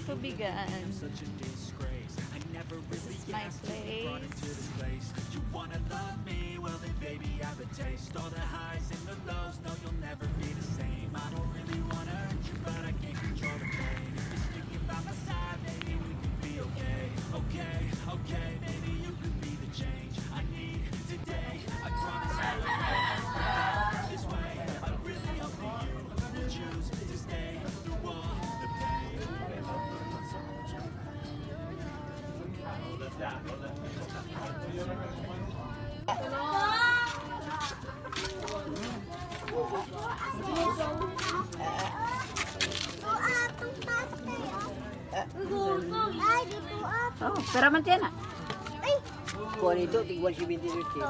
tubigan. This is my place. You wanna love me? Well then baby I have a taste. All the highs and the lows, no you'll never be the same. I don't really wanna hurt you but I can't control the pain. If you're sticking by my side, maybe we could be okay. Okay, okay, maybe you could be the change I need today. I promise I will never this way. I really hope that you will choose to stay through all the pain. Oh, pera man tiyan ah. Kuha nito, tigwan si Binti Ruti.